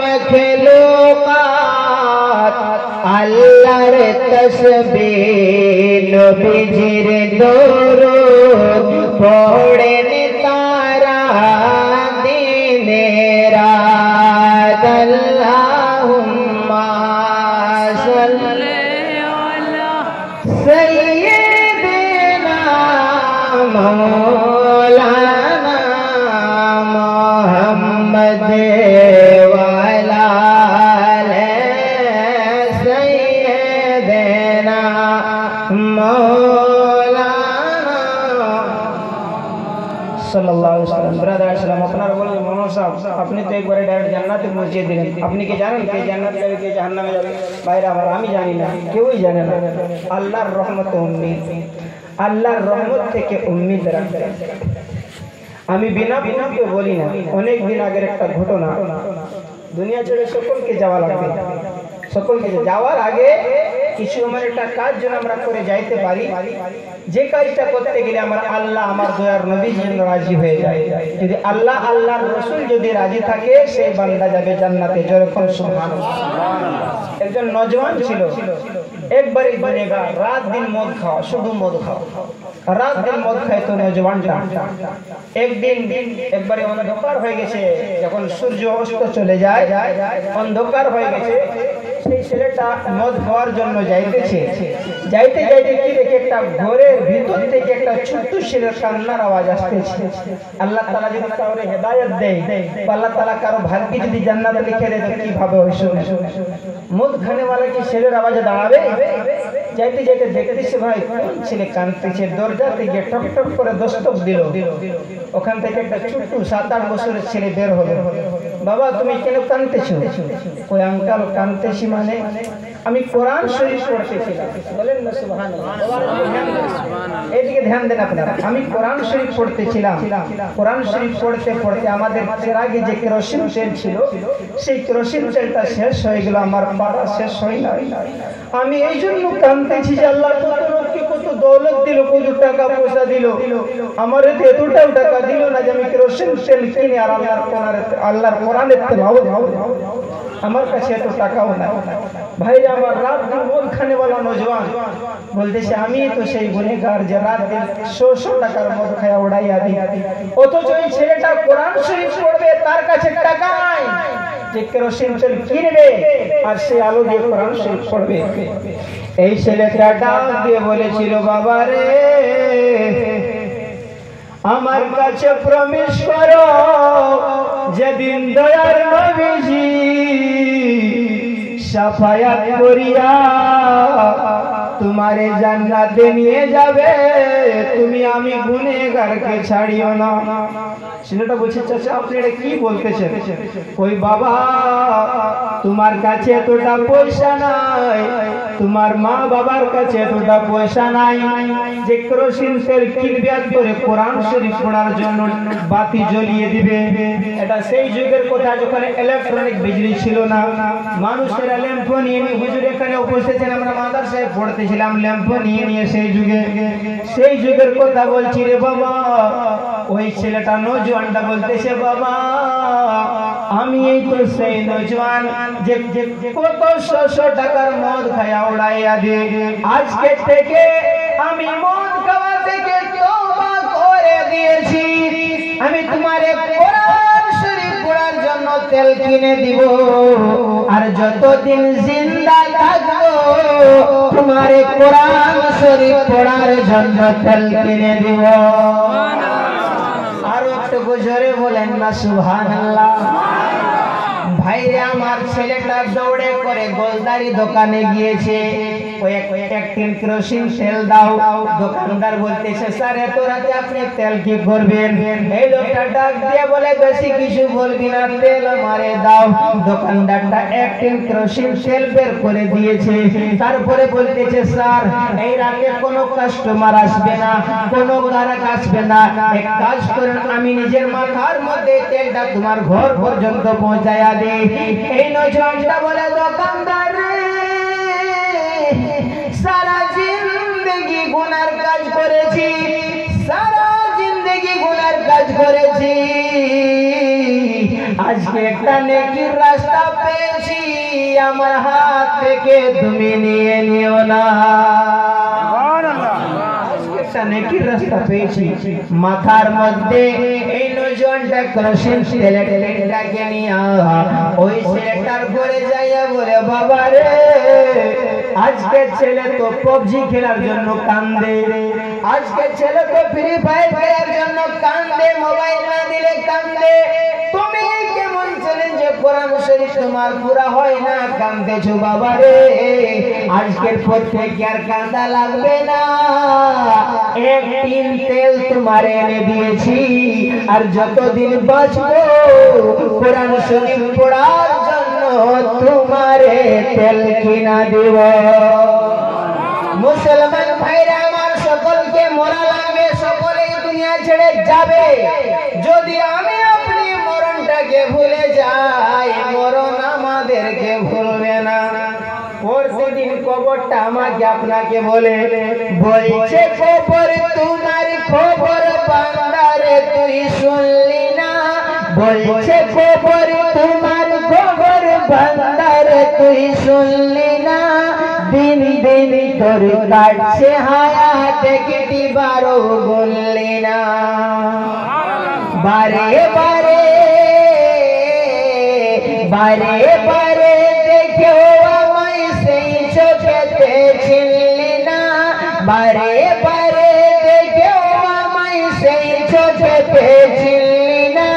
मखलूकात अल्लाहर तस्बीह नबीजिर दुरूद पढ़ेन तारा दिने रात अल्लाहुम्मा सल्ली अला सय्यिदिना मौलाना मुहम्मद अपनी तो एक बार डायरेक्ट जन्नत पहुंचे दिलें अपनी के जानें के जन्नत जाबे के जहन्नामे जाबे বাইরে আমার আমি জানি না কেউই জানে না আল্লাহর রহমত উম্মিদ আল্লাহর রহমত থেকে উম্মিদ রাখতে আমি বিনা বিনাকে বলি না অনেক দিন আগের একটা ঘটনা দুনিয়া ছেড়ে সকলকে যাওয়া লাগবে সকলকে যাওয়ার আগে কিছু আমার একটা কাজ যেন আমরা করে যাইতে পারি যে কাজটা করতে গেলে আমার আল্লাহ আমার দয়ার নবী যেন রাজি হয়ে যায় যদি আল্লাহ আল্লাহর রাসূল যদি রাজি থাকে সেই বান্দা যাবে জান্নাতে যেরকম সুবহানাল্লাহ একজন নওজওয়ান ছিল একবারই গুনাহগার রাত দিন মদ খাওয়া শুধু মদ খাওয়া রাত দিন মদ খায় তো নওজওয়ানটা একদিন একবারে অন্ধকার হয়ে গেছে যখন সূর্য অস্ত চলে যায় অন্ধকার হয়ে গেছে সেই ছেলেটা মদ খাওয়ার জন্য যাইতেছে যাইতে যাইতে কি দেখে একটা ঘরের ভিতর থেকে একটা ছোট্ট ছেলের কান্নার আওয়াজ আসতেছে আল্লাহ তাআলা যদি কাউরে হেদায়েত দেয় আল্লাহ তাআলা কারো ভাগ্যে যদি জান্নাত লিখে দেয় কি ভাবে হয় শুনে মদ খানে वाला কি ছেলের আওয়াজে দাঁড়াবে যাইতে যাইতে দেখতেছে ভাই ছেলে কাঁদতেছে দরজা থেকে টক টক করে দস্তক দিল ওখান থেকে একটা ছোট্ট 7-8 বছরের ছেলে বের হলো বাবা তুমি কেন কাঁদতেছো কই আঙ্কেল কাঁদতেছি মানে আমি কোরআন শরীফ পড়তেছিলাম বলেন না সুবহানাল্লাহ এদিকে ধ্যান দেন আপনারা আমি কোরআন শরীফ পড়তেছিলাম কোরআন শরীফ পড়তে পড়তে আমাদের এর আগে যে কেরোসিন তেল ছিল সেই কেরোসিন তেলটা শেষ হয়ে গেল আমার পাড়া শেষ হয় না আমি এই জন্য কাঁদতেছি যে আল্লাহ কত লোককে কত দৌলত দিল কত টাকা পয়সা দিল আমার এতটাও টাকা দিল না যে আমি কেরোসিন তেল কিনে আর আল্লাহর কোরআনের তেলাওয়াত আমার কাছে এত টাকাও না ভাই আমার রাত দিন মদ খানে वाला নওজওয়ান বলতেছে আমি তো সেই গুনাহগার যে রাত দিন 100 টাকার মদ খায়া উড়াইয়া দিই অথচ এই ছেলেটা কোরআন শরীফ পড়বে তার কাছে টাকা নাই যে কেরোসিন তেল কিনবে আর সে আলো দিয়ে কোরআন শরীফ পড়বে এই ছেলেটা ডাক দিয়ে বলেছিল বাবা রে আমার কাছে প্রমিস করো যেদিন দয়ার নবীজি শাফায়াত করিয়া তোমারে জান্নাতে নিয়ে যাবে তুমি আমি গুনাহগারকে ছাড়িও না ছেলেটা বলছে চাচা আপনি এটা কি বলতেছেন কই বাবা তোমার কাছে এতটা পয়সা নাই তোমার মা বাবার কাছে এতটা পয়সা নাই যে কেরোসিন তেল কিনবে করে কোরআন শরীফ পড়ার জন্য বাতি জ্বলিয়ে দিবে এটা সেই যুগের কথা যখন ইলেকট্রনিক বিজলি ছিল না মানুষের ল্যাম্প নিয়ে হুজুর এখানে উপস্থিত ছিলেন আমরা মাদ্রাসায় পড়তেছিলাম ল্যাম্প নিয়ে সেই যুগের কথা বলছি রে বাবা ওই ছেলেটা নওজওয়ানটা বলতেছে বাবা আমি এই তো সেই নওজওয়ান যে কত 100 টাকার মদ খায়া উড়াইয়া দে আজকে থেকে আমি মদ খাওয়া থেকে তওবা করে দিয়েছি আমি তোমারে কোরআন শরীফ পড়ার জন্য তেল কিনে দিব আর যতদিন জিন্দা থাকবো তোমারে কোরআন শরীফ পড়ার জন্য তেল কিনে দিব আর একটু জোরে বলেন না সুবহানাল্লাহ ভাইরে আমার ছেলেটা দৌড়ে করে গোলদারি দোকানে গিয়েছে এক টিন কেরোসিন তেল দাও দোকানদার বলতেছে স্যার এত রাতে আপনি তেল কি করবেন এই লোকটা ডাক দিয়ে বলে বেশি কিছু বলবি না তেল আমারে দাও দোকানদারটা এক টিন কেরোসিন তেল বের করে দিয়েছে তারপরে বলতেছে স্যার এই রাতে কোনো কাস্টমার আসবে না কোনো গ্রাহক আসবে না এক কাজ করেন আমি নিজের মাথার মধ্যে তেলটা তোমার ঘর পর্যন্ত পৌঁছায়া দেই এই নওজওয়ানটা বলে দোকানদার সারা জিন্দেগি গুনার কাজ করেছি সারা জিন্দেগি গুনার কাজ করেছি আজকে একটা নেকির রাস্তা পেয়েছি, আমার হাত থেকে তুমি নিয়ে নিও না। নেকির রাস্তা পেয়েছি, মাথার মধ্যে এই নজনটা ক্রসিং ছেলেটাকে নিয়ে ওই ছেলেটার ঘরে যাইয়া বলে, বাবা রে, আজকে ছেলে তো PUBG খেলার জন্য কান্দে, আজকে ছেলে তো ফ্রি ফায়ার খেলার জন্য কান্দে, মোবাইল না দিলে কান্দে, তুমি কেমন চ্যালেঞ্জ কোরআন শরীফ তোমার পুরা হয় না, কান্দেছো বাবা রে, আজকের পর থেকে আর কান্দা লাগবে না, এক টিন তেল তোমার এনে দিয়েছি, আর যতদিন বাঁচবো কোরআন শরীফ পড়ার জন্য তোমারে তেল কিনা দেব। মুসলমান ভাইরা আমার, সকলকে মরা লাগবে, সকলেই দুনিয়া ছেড়ে যাবে, যদি আমি আপনি মরণটাকে ভুলে যাই, মরণ আমাদেরকে ভুলবে না। প্রতিদিন কবরটা আমাকে আপনাকে বলে, বলছে কবর তোমার খবর বান্দারে তুই শুনলি না, বলছে কবর তোমার খবর বান্দারে তুই শুনলি না, দিন দিন তোর কাটছে হায়াত কেটি বারো বললি না, বারে বারে বারে বারে দেখো আমায় সেই চোখেতে ছিনলি না, বারে বারে দেখো আমায় সেই চোখেতে ছিনলি না,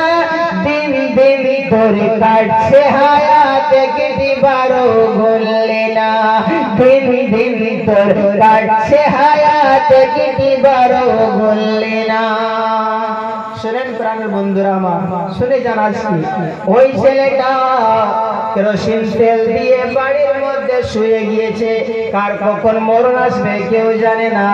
দিন দিন তোর কাটছে হায়াত কেটি বারো বললি না, দিন দিন তোর কাটছে হায়াত কেটি বারো বললি না। শুনেন প্রাণের বন্ধুরা আমার, শুনে জানাচ্ছি, ওই ছেলেটা কেরোসিন তেল দিয়ে বাড়ির মধ্যে শুয়ে গিয়েছে, কার কখন মরণ আসবে কেউ জানে না,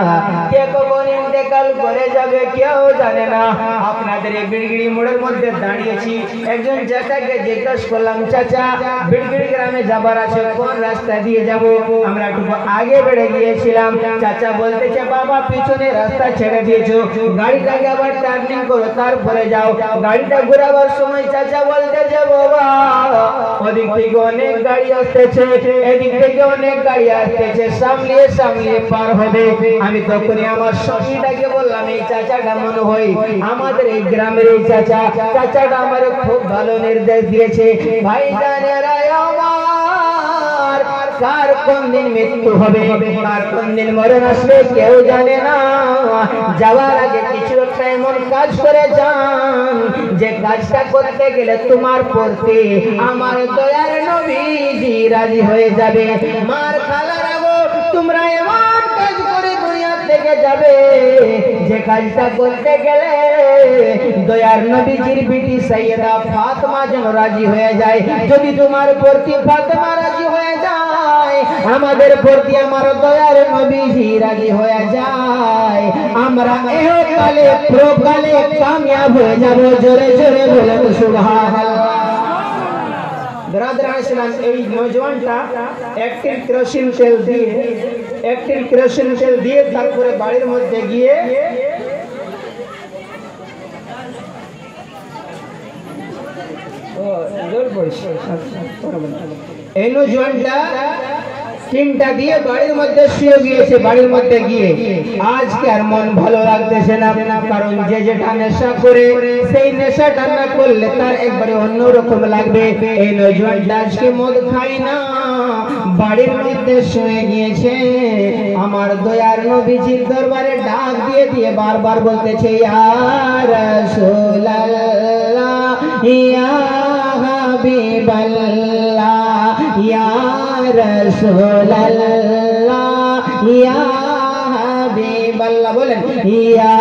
কে কখন ইন্তেকাল করে যাবে কেউ জানে না। আপনাদের এই বিড়গিড়ি মোড়ের মধ্যে দাঁড়িয়েছি, একজন চাচাকে জিজ্ঞাসা করলাম, চাচা বিড়গিড়ি গ্রামে যাবার আছে, কোন রাস্তা দিয়ে যাব? আমরা একটু আগে বেড়ে গিয়েছিলাম, চাচা বলতেছে, বাবা পিছনে রাস্তা ছেড়ে দিয়েছো, গাড়িটাকে আবার টার্নিং করো, তারপরে যাও। গাড়িটা ঘোরাবার সময় চাচা বলতেছে, বাবা ওদিক থেকে অনেক গাড়ি আসতেছে, এদিক থেকে অনেক গাড়ি আসতেছে, সামলিয়ে সামলিয়ে পার হবে। আমি তখনই আমার সঙ্গীটাকে বললাম, এই চাচাটা মনে হয় আমাদের এই গ্রামের এই চাচা, চাচাটা আমার খুব ভালো নির্দেশ দিয়েছে। ভাই জানেরা আমার, কার কোন দিন মৃত্যু হবে, কার কোন দিন মরণ আসবে কেউ জানে না, যাওয়ার আগে কিছু একটা এমন কাজ করে যান, যে কাজটা করতে গেলে তোমার প্রতি আমার দয়ার নবীজি রাজি হয়ে যাবে। মার খালার গো, তোমরা এমন কাজ করে দুনিয়া থেকে যাবে, যে কাজটা করতে গেলে দয়ার নবীজির বিটি সাইয়েদা ফাতেমা যেন রাজি হয়ে যায়। যদি তোমার প্রতি ফাতেমা রাজি হয়ে যায়, আমাদের প্রতি আমার দয়ার নবীজি রাজি হয়ে যায়, আমরা ইহকালে প্রকালে কামিয়াব হয়ে যাব। জোরে জোরে বলেন সুবহানাল্লাহ। ব্রাদার ইসলাম, এই নওজওয়ানটা একটি কেরোসিন তেল দিয়ে তারপরে বাড়ির মধ্যে গিয়ে এই নওজওয়ানটা তিনটা দিয়ে বাড়ির মধ্যে শুয়ে গিয়েছে। বাড়ির মধ্যে গিয়ে আজকে আর মন ভালো লাগতেছে না, কারণ যে যেটা নেশা করে সেই নেশাটা না করলে তার একবারে অন্যরকম লাগবে। এই নওজওয়ানটা আজকে মদ খায় না, বাড়ির মধ্যে শুয়ে গিয়েছে। আমার দয়ার নবীজির দরবারে ডাক দিয়ে দিয়ে বারবার বলতেছে, ইয়া রাসূলুল্লাহ, ইয়া হাবিবাল্লাহ, ইয়া রাসূলুল্লাহ, ইয়া হাবিবাল্লাহ। বলেন, ইয়া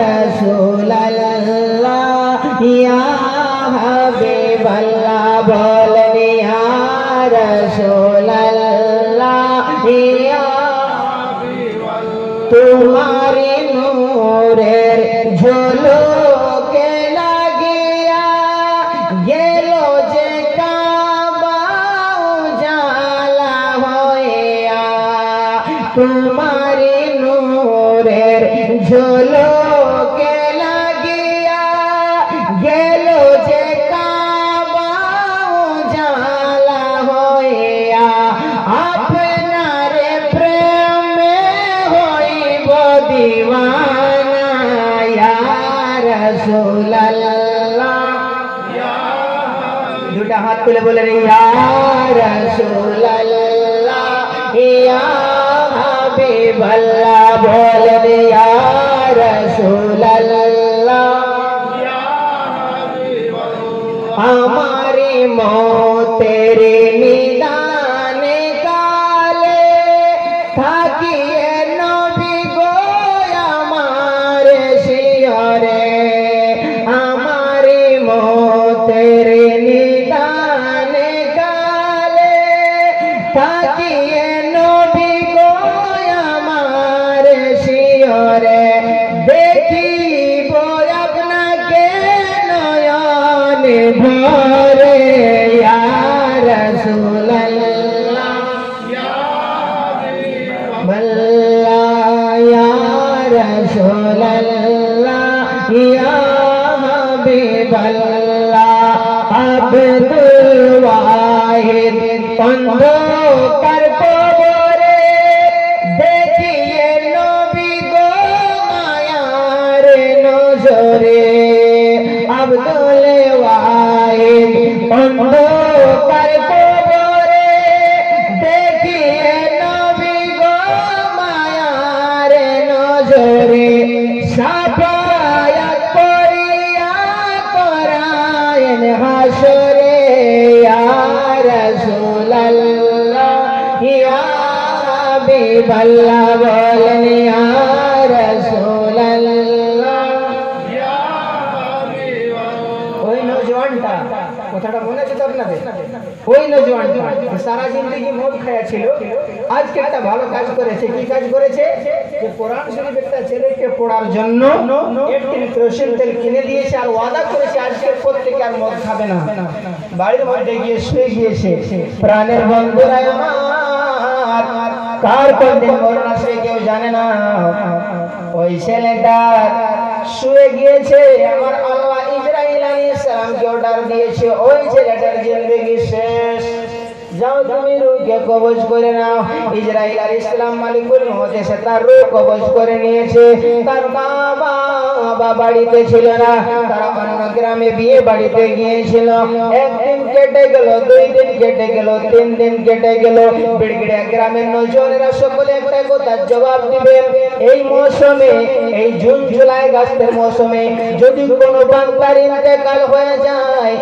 রাসূলুল্লাহ, ইয়া হাবিবাল্লাহ। বলেন, ইয়া রাসূলুল্লাহ, ইয়া হাবিবাল্লাহ। তোমারি নূরের ঝলকে লাগিয়া গেল যে কাবা উজালা হইয়া, তোমারি নূরের ঝলকে লাগিয়া গেল যে কাবা हाथ तुले बोले या रसूलल्लाह या हबीबल्लाह बोले या रसूलल्लाह हमारी मौत तेरे निदान काले থাকিয়ে নবী গো আমার শিয়রে আমারি মতের নিদান কালে থাকিয়ে নবী গো আমার শিয়রে দেখিব আপনাকে নয়নে ভরে ইয়া রাসূলুল্লাহ बल्ला या रसूलल्लाह या हबीबल्लाह अब्दुल वाहिद अंधकार कबरे देखिए नबी गो मायार नजरे अब्दुल वाहिद अंधकार कबरे देखिए সাফায়াত করিয়া করায়েন হাসরে ইয়া রাসূলুল্লাহ ইয়া হাবিবাল্লাহ বলেন ইয়া রাসূলুল্লাহ ইয়া হাবিবাল্লাহ। ওই নওজওয়ানটা কথাটা মনে আছে তো আপনাদের? ওই নওজওয়ানটা সারা জিন্দেগি মদ খায়া ছিল, আজকে একটা ভালো কাজ করেছে। কি কাজ করেছে? যে কোরআন শরীফ একটা ছেলেকে পড়ার জন্য একটি কেরোসিন তেল কিনে দিয়েছে আর ওয়াদা করেছে আজকে প্রত্যেকে আর মদ খাবে না। বাড়ির মধ্যে গিয়ে শুয়ে গিয়েছে। প্রাণের বন্ধুরা আমার, কার কোন দিন মরণ আসবে কেউ জানে না। ওই ছেলেটা শুয়ে গিয়েছে, আমার আল্লাহ ইসরাইল আলাইহিস সালামকে অর্ডার দিয়েছে ওই ছেলেটার জিন্দেগি শেষ, যাও তুমি রূহকে কবজ করে নাও। ইসরাইল আলাইহিস সালাম মালিকুল মউত এসে তার রূহ কবজ করে নিয়েছে। তার বাবা বাড়িতে ছিল না, তারা অন্য গ্রামে বিয়ে বাড়িতে গিয়েছিল। একদিন কেটে গেল, 2 দিন কেটে গেল, 3 দিন কেটে গেল। বিড়গিড়িয়া গ্রামের নজরেরা সকলে একটা কথার জবাব দিবেন, এই মৌসুমে, এই জুন জুলাই আগস্টের মৌসুমে যদি কোনো বান্দার ইন্তেকাল হয়ে যায়